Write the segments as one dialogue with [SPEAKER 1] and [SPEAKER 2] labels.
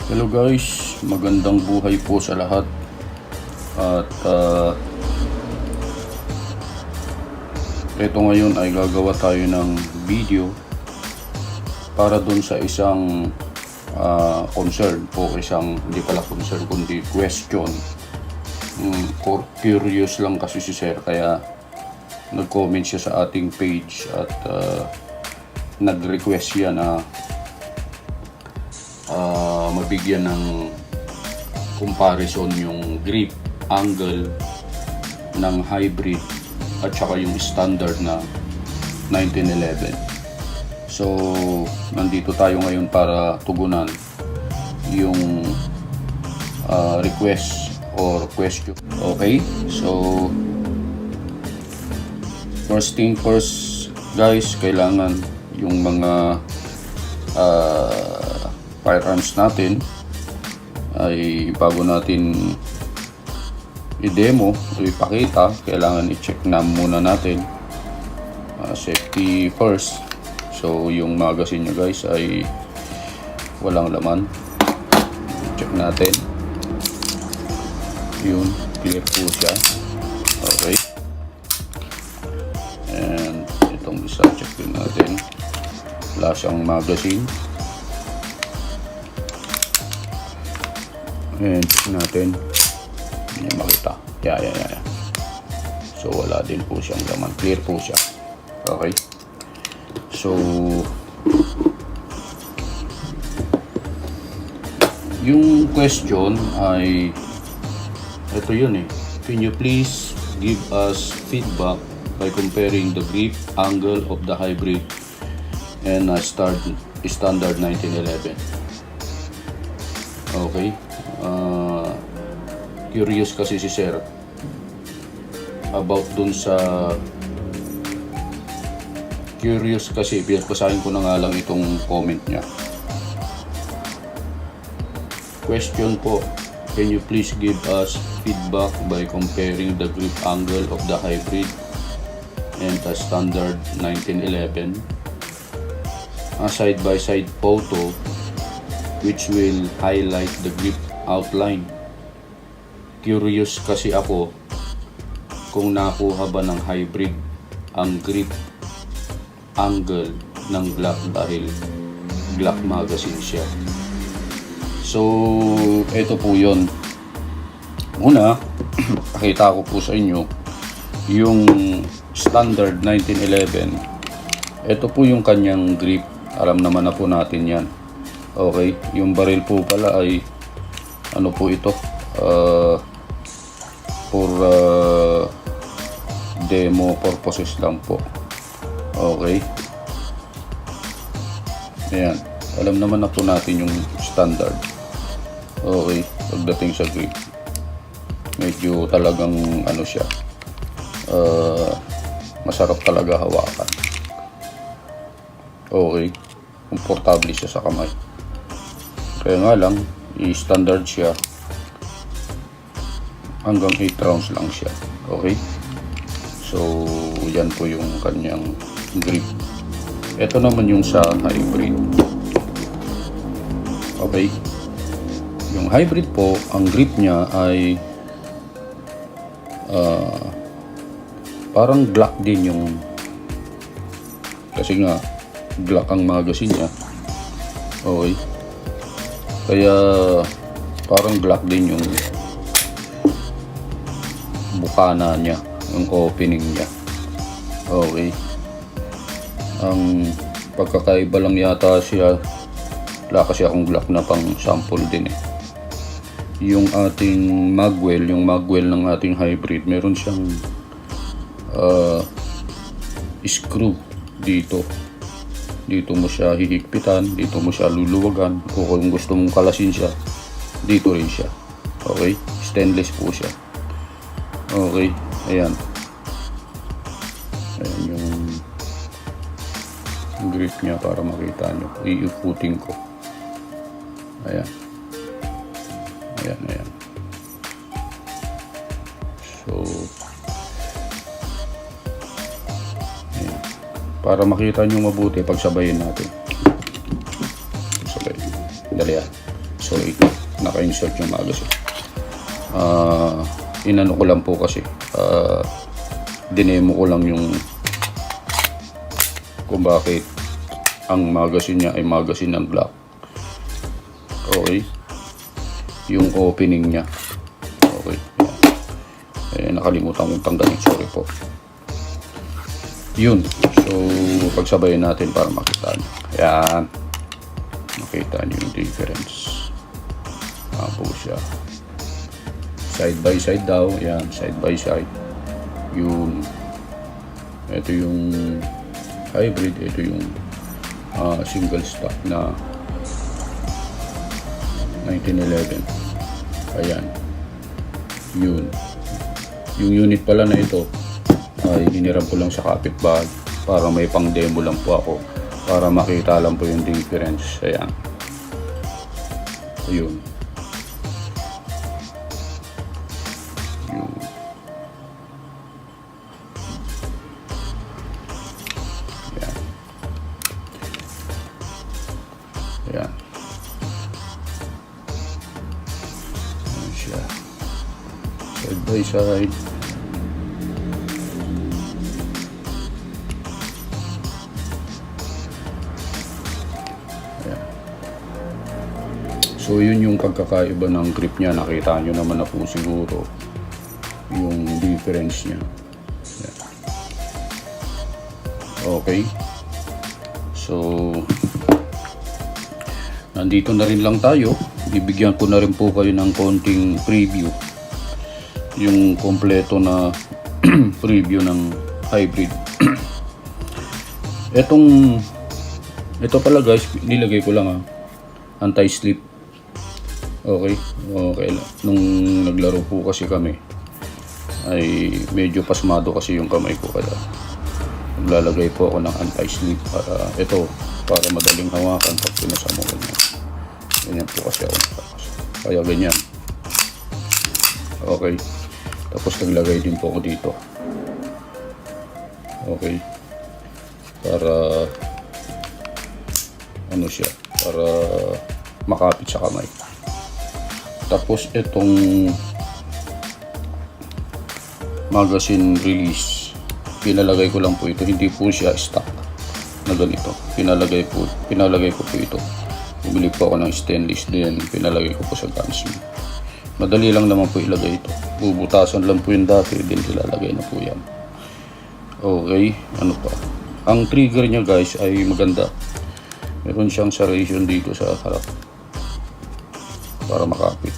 [SPEAKER 1] Hello guys, magandang buhay po sa lahat. At ito ngayon ay gagawa tayo ng video para dun sa isang concern po, hindi pala concern kundi question. Curious lang kasi si Sir, kaya nag-comment siya sa ating page at nag-request siya na mabigyan ng comparison yung grip angle ng hybrid at saka yung standard na 1911. So nandito tayo ngayon para tugunan yung request or question. Okay, so first thing first guys, kailangan yung mga firearms natin ay bago natin i-demo o ipakita, kailangan i-check na muna natin, safety first. So yung magazine nyo guys ay walang laman, check natin, yun, clear po siya. Okay, and itong isa check din natin, wala siyang magazine. And check natin, hindi niya makita. Yeah. So wala din po siyang laman, clear po siya. Okay, so yung question ay ito yun eh. Can you please give us feedback by comparing the grip angle of the hybrid and standard 1911? Okay, curious kasi si Sir about dun sa basahin ko na nga lang itong comment niya. Question po, can you please give us feedback by comparing the grip angle of the hybrid and the standard 1911, a side-by-side photo which will highlight the grip outline. Curious kasi ako kung nakuha ba ng hybrid ang grip angle ng Glock dahil Glock magazine siya. So ito po yun. Una, pakita ko po sa inyo yung standard 1911. Ito po yung kanyang grip, alam naman na po natin yan. Okay, yung baril po pala ay ano po ito, for demo purposes lang po. Okay, ayan, alam naman na po natin yung standard. Okay, pagdating sa grip, medyo talagang ano siya, masarap talaga hawakan. Okay, komportable siya sa kamay. Kaya nga lang, i-standard siya, hanggang 8 rounds lang siya. Okay, so yan po yung kanyang grip. Ito naman yung sa hybrid. Okay, yung hybrid po, ang grip niya ay parang Glock din yung, kasi nga Glock ang magazine niya. Okay, kaya parang Glock din yung bukana niya, yung opening niya. Okay, ang pagkakaiba lang yata siya, wala kasi akong Glock na pang sample din eh. Yung ating magwell, ng ating hybrid, meron siyang screw dito mo siya hihigpitan, dito mo siya luluwagan, o kung gusto mong kalasin siya, dito rin siya. Okay, stainless po siya. Okay, ayan yung grip niya para makita nyo. Iikutin ko. Ayan. So ayan, para makita nyo mabuti, pagsabayin natin. Dali ah. So ito, naka-insert yung magazine. Inano ko lang po kasi, dinemo ko lang yung kung bakit ang magazine niya ay magazine ng Glock. Okay, yung opening niya. Okay, nakalimutan kong tanggalin, sorry po. Yun, so pagsabayin natin para makita nyo. Ayan, makita nyo yung difference. Po siya side by side daw. Ayan, side by side. Yun, ito yung hybrid, ito yung single stock na 1911. Ayan, yun. Yung unit pala na ito ay hiniram ko lang sa kapitbahay para may pang demo lang po ako, para makita lang po yung difference. Ayan, yun. Ayan. Ayan siya. Side by side. Ayan. So yun yung pagkakaiba ng grip niya. Nakita nyo naman na po siguro yung difference niya. Ayan. Okay. So nandito na rin lang tayo. Bibigyan ko na rin po kayo ng konting preview, yung kompleto na preview ng hybrid. Ito pala guys, nilagay ko lang anti-slip. Okay, okay lang. Nung naglaro po kasi kami ay medyo pasmado kasi yung kamay ko, kaya naglalagay po ako ng anti-slip para madaling hawakan pag pinasa mo ganyan. Ganyan po kasi ako. Kaya ganyan. Okay. Tapos naglagay din po ako dito. Okay. Para ano siya, para makapit sa kamay. Tapos itong magazine release, pinalagay ko lang po ito. Hindi po siya stock na ganito. Pinalagay ko po ito. Bumili po ako ng stainless din, pinalagay ko po sa gunsmith. Madali lang naman po ilagay ito. Bubutasan lang po yung dati, din ilalagay na po yan. Okay, ano pa? Ang trigger niya guys ay maganda. Meron siyang serration dito sa harap para makapit.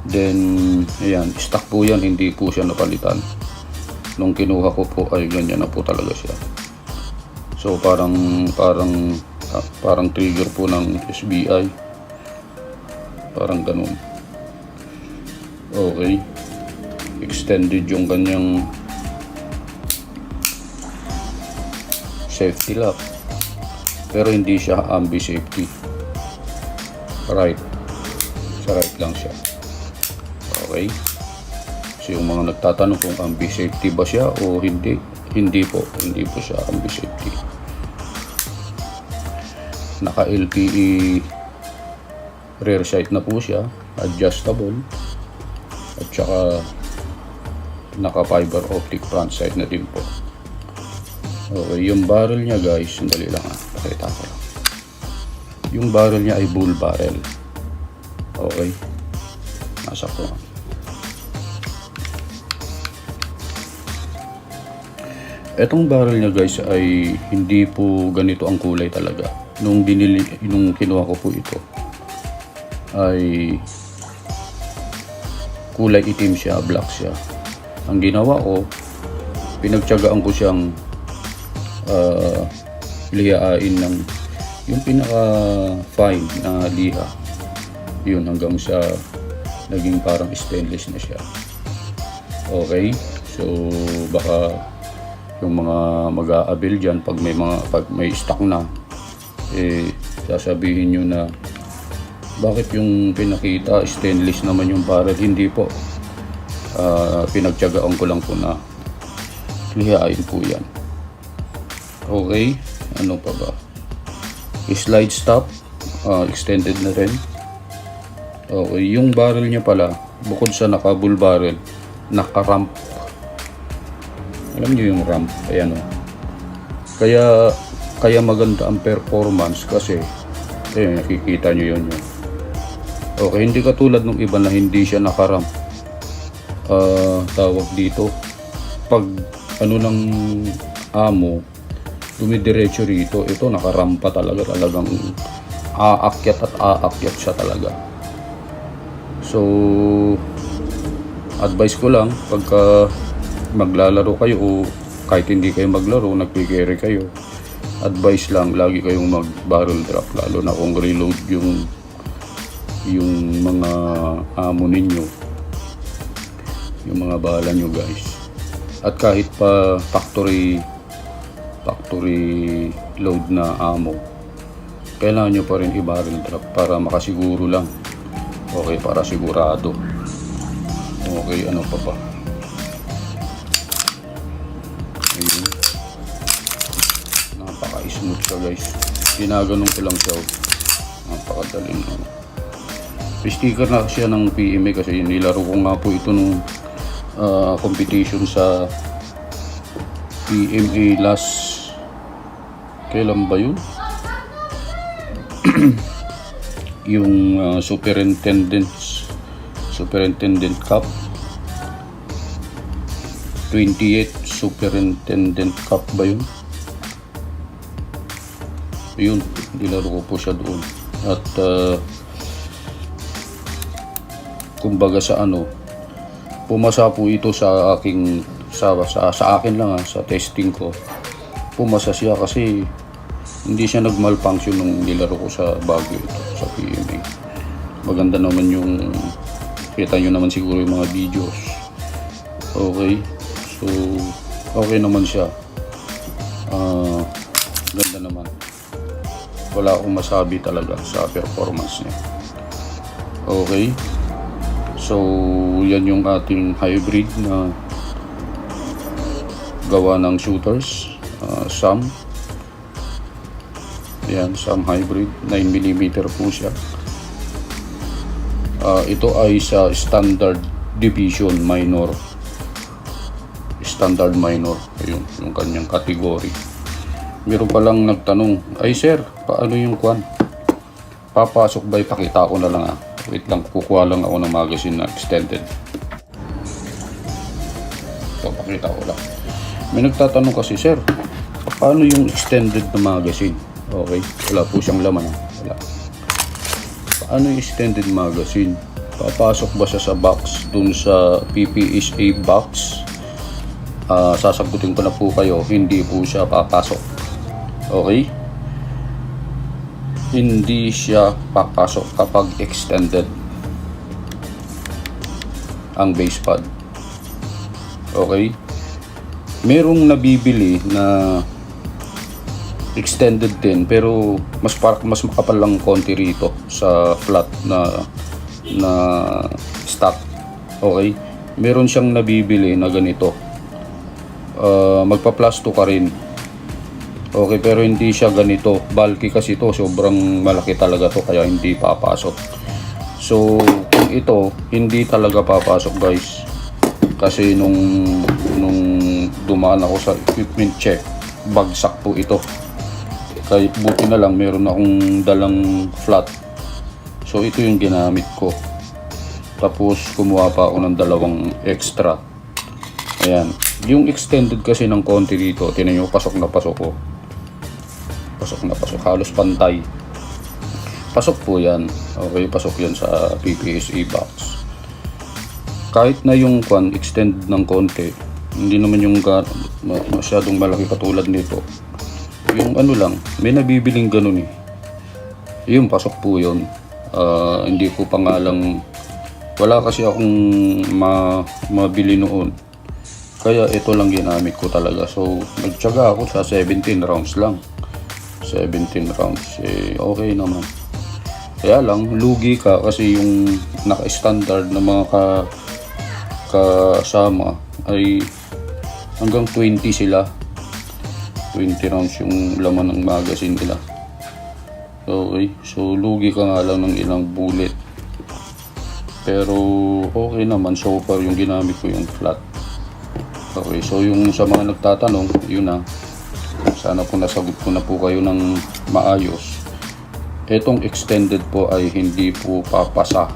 [SPEAKER 1] Then, ayan, stock po yan, hindi po siya napalitan. Nung kinuha ko po ay ganyan na po talaga siya. So parang trigger po ng SBI, parang ganun. Okay, extended yung kanyang safety lock, pero hindi siya ambi safety. Right, sa right lang siya. Okay, so yung mga nagtatanong kung ambi safety ba siya o hindi po siya ambi safety. Naka LPE rear sight na po siya, adjustable, at saka naka fiber optic front sight na din po. Okay, yung barrel niya guys, sandali lang pakita ko lang. Yung barrel niya ay bull barrel. Okay, nasa ko. Etong barrel niya guys ay hindi po ganito ang kulay talaga. Nung kinuha ko po ito ay kulay itim siya, black siya. Ang ginawa ko, pinagtiyagaan ko siyang lihain ng yung pinaka fine na liha, yun, hanggang sa naging parang stainless na siya. Okay, so baka yung mga mag-aabil dyan pag may stock na, sasabihin nyo na bakit yung pinakita stainless naman yung barrel. Hindi po, pinagtiyagaan ko lang po na lihain po yan. Okay, ano pa ba? Slide stop, extended na rin. Okay, yung barrel niya pala, bukod sa naka-bull barrel, naka-ramp. Alam niyo yung ramp, ayan o. Kaya maganda ang performance kasi, nakikita niyo yun. Okay, hindi katulad ng iba na hindi siya naka-ramp. Tawag dito, pag ano ng amo, dumidiretso rito, ito naka-rampa talagang aakyat at aakyat siya talaga. So, advice ko lang, pagka maglalaro kayo o kahit hindi kayo maglaro, nagpikere kayo, advice lang, lagi kayong mag-barrel drop, lalo na kung reload yung mga amo ninyo, yung mga bala nyo guys. At kahit pa factory load na amo, kailangan nyo pa rin i-barrel drop para makasiguro lang. Okay, para sigurado. Okay, ano pa ba? Ayun. Napaka-smooth siya guys. Ginaganong ko lang siya. Napakadaling. Sticker na siya ng PMA kasi nilaro ko nga po ito nung competition sa PMA last, kailan ba yun? Yung Superintendent Cup 28 Superintendent Cup ba yun? Yun, nilaro ko po siya doon. At kumbaga sa pumasa po ito sa aking sa akin lang sa testing ko. Pumasa siya kasi hindi siya nag-malfunction nung nilaro ko sa Baguio ito, sa PMA. Maganda naman yung, kita nyo naman siguro yung mga videos. Okay, so okay naman siya. Ganda naman. Wala akong masabi talaga sa performance niya. Okay, so yan yung ating hybrid na gawa ng shooters, SAM. Yan, SAM hybrid, 9mm po siya. Ito ay sa standard division minor. Standard minor, ayun, yung kanyang category. Meron palang nagtanong, ay sir, paano yung kwan? Papasok ba? Ipakita ko na lang Wait lang, kukuha lang ako ng magazine na extended. Papakita ko lang. May nagtatanong kasi, sir, paano yung extended na magazine? Okay, wala po siyang laman. Wala. Paano yung extended magazine? Papasok ba siya sa box, dun sa PPSA box? Sasagutin ko na po kayo, hindi po siya papasok. Okay? Hindi siya papasok kapag extended ang base pad. Okay? Merong nabibili na extended din pero mas makapal lang konti rito sa flat na stock. Okay? Meron siyang nabibili na ganito. Magpa-plasto ka rin. Okay, pero hindi siya ganito. Bulky kasi ito, sobrang malaki talaga to kaya hindi papasok. So, kung ito, hindi talaga papasok guys. Kasi nung dumaan ako sa equipment check, bagsak po ito. Kaya buti na lang meron akong dalang flat. So, ito yung ginamit ko. Tapos, kumuha pa ako ng dalawang extra. Ayan. Yung extended kasi ng konti dito, tinan nyo, pasok na pasok ko. Pasok na pasok, halos pantay. Pasok po yan. Okay, pasok yan sa PPSA box. Kahit na yung extend ng konti, hindi naman yung masyadong malaki katulad nito. Yung lang, may nabibiling ganun eh. Yung pasok po yun. Hindi ko pa nga lang, wala kasi akong mabili noon. Kaya ito lang ginamit ko talaga. So, nagtyaga ako sa 17 rounds lang. 17 rounds, okay naman. Kaya lang, lugi ka kasi yung naka-standard na mga kasama ay hanggang 20 sila. 20 rounds yung laman ng magazine nila. Okay, so lugi ka nga lang ng ilang bullet. Pero okay naman so far yung ginamit ko yung flat. Okay, so yung sa mga nagtatanong, yun na. Sana po nasagot ko na po kayo ng maayos. Etong extended po ay hindi po papasa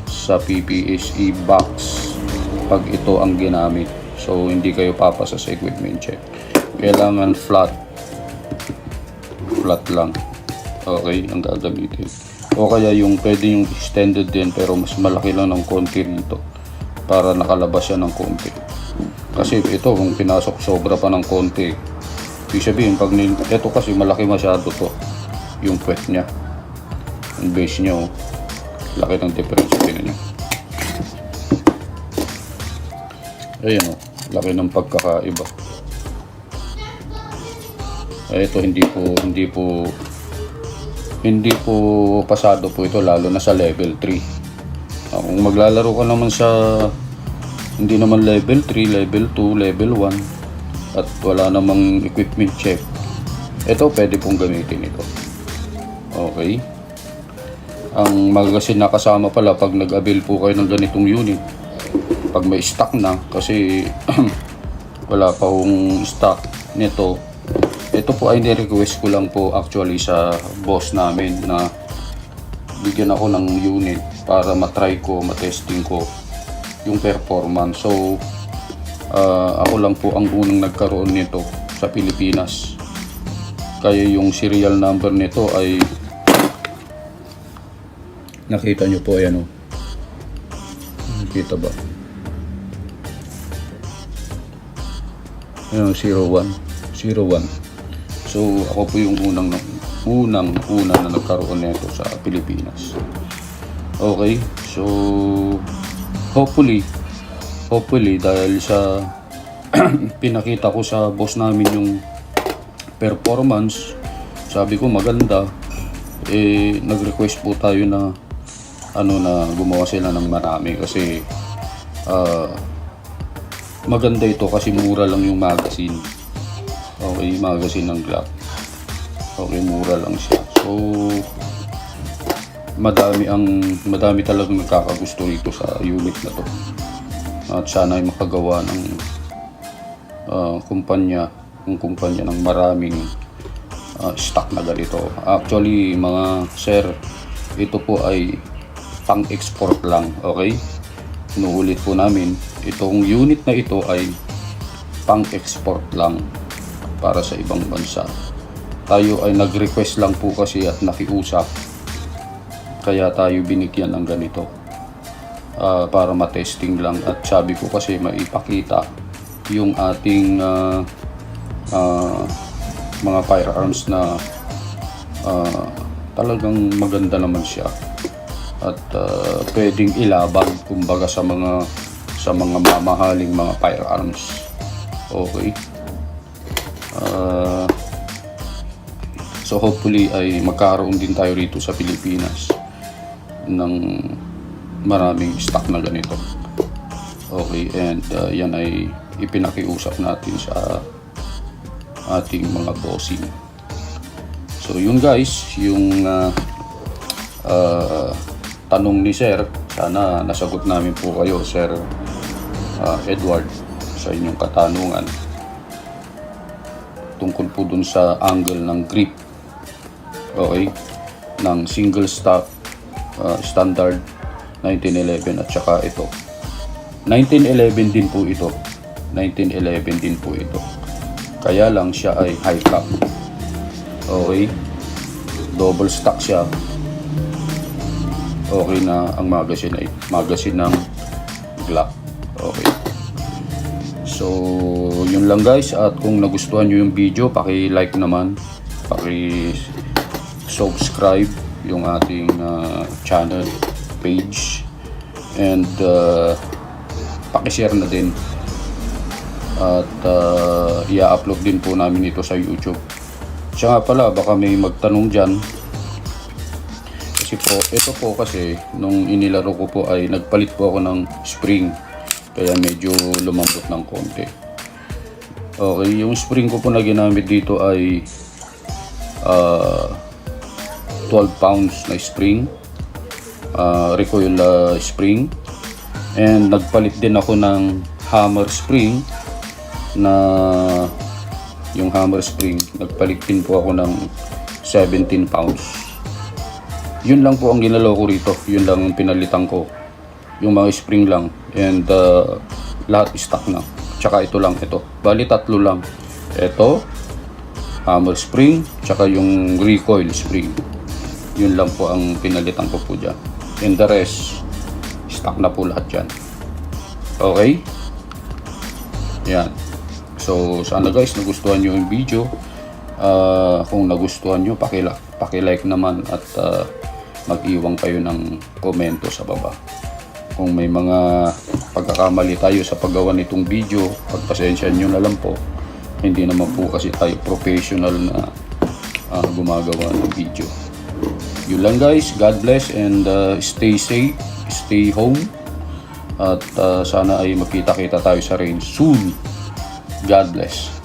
[SPEAKER 1] sa PPSE box pag ito ang ginamit. So hindi kayo papasa sa equipment check. Kailangan flat lang. Okay, ang gagamitin. O kaya yung pwede yung extended din pero mas malaki lang ng konti rito para nakalabas siya ng konti. Kasi ito kung pinasok sobra pa ng konti, ibig sabihin pag ito kasi malaki masyado to yung puwet niya, yung base niya, oh. Laki ng difference, tingnan niyo. Ayan, oh, laki ng pagkakaiba. Ito hindi po pasado po ito, lalo na sa level 3. Kung maglalaro ka naman sa hindi naman level 3, level 2, level 1 at wala namang equipment check, ito pwede pong gamitin ito. Okay, ang magazine na kasama pala pag nag-avail po kayo ng ganitong unit, pag may stock na, kasi wala pa hong stock nito. Ito po ay ni-request ko lang po actually sa boss namin na bigyan ako ng unit para matry ko, matesting ko yung performance. So ako lang po ang unang nagkaroon nito sa Pilipinas. Kaya yung serial number nito ay nakita nyo po, ayan o. Nakita ba? Ayan, 01. So ako po yung unang na nagkaroon nito sa Pilipinas. Okay, so hopefully dahil sa pinakita ko sa boss namin yung performance, sabi ko maganda, nag-request po tayo na na gumawa sila ng marami kasi maganda ito kasi mura lang yung magazine. Okay, magazine ng Glock. Okay, mura lang siya. So madami talagang nagkakagusto rito sa unit na to. At sana ay makagawa ng kumpanya ng maraming stock na ganito. Actually, mga sir, ito po ay pang-export lang. Okay? Inuulit po namin, itong unit na ito ay pang-export lang para sa ibang bansa. Tayo ay nag-request lang po kasi at nakiusap. Kaya tayo binigyan ng ganito. Para matesting lang, at sabi ko kasi maipakita yung ating mga firearms na talagang maganda naman siya at pwedeng ilaban kumbaga sa mga mamahaling mga firearms. Okay, so hopefully ay magkaroon din tayo rito sa Pilipinas ng maraming stock na ganito. Okay, and yan ay ipinakiusap natin sa ating mga bossing. So yun guys, yung tanong ni Sir, sana nasagot namin po kayo, Sir Edward, sa inyong katanungan tungkol po dun sa angle ng grip. Okay, ng single stock standard 1911 at saka ito 1911 din po ito. Kaya lang siya ay high cap. Okay, double stock siya. Okay na ang magazine ay magazine ng Glock. Okay, so yun lang guys, at kung nagustuhan nyo yung video, paki-like naman, paki-subscribe yung ating channel page, and paki-share na din, at i-upload din po namin ito sa YouTube. Siya nga pala, baka may magtanong dyan, kasi po ito po kasi nung inilaro ko po ay nagpalit po ako ng spring, kaya medyo lumambot ng konti. Okay, yung spring ko po na ginamit dito ay 12 pounds na spring. recoil spring. And nagpalit din ako ng hammer spring na yung hammer spring. Nagpalit din po ako ng 17 pounds. Yun lang po ang ginalaw ko rito. Yun lang ang pinalitan ko. Yung mga spring lang. And lahat stock na. Tsaka ito lang, ito. Bali, tatlo lang. Ito, hammer spring, tsaka yung recoil spring. Yun lang po ang pinalitan ko po dyan. And the rest, stock na po lahat dyan. Okay? Yan. So, sana guys, nagustuhan nyo yung video. Kung nagustuhan nyo, pakilike naman at mag-iwang kayo ng komento sa baba. Kung may mga pagkakamali tayo sa paggawa nitong video, pagpasensya nyo na lang po. Hindi naman po kasi tayo professional na gumagawa ng video. Yun lang guys, God bless and stay safe, stay home. At sana ay makita-kita tayo sa rain soon. God bless.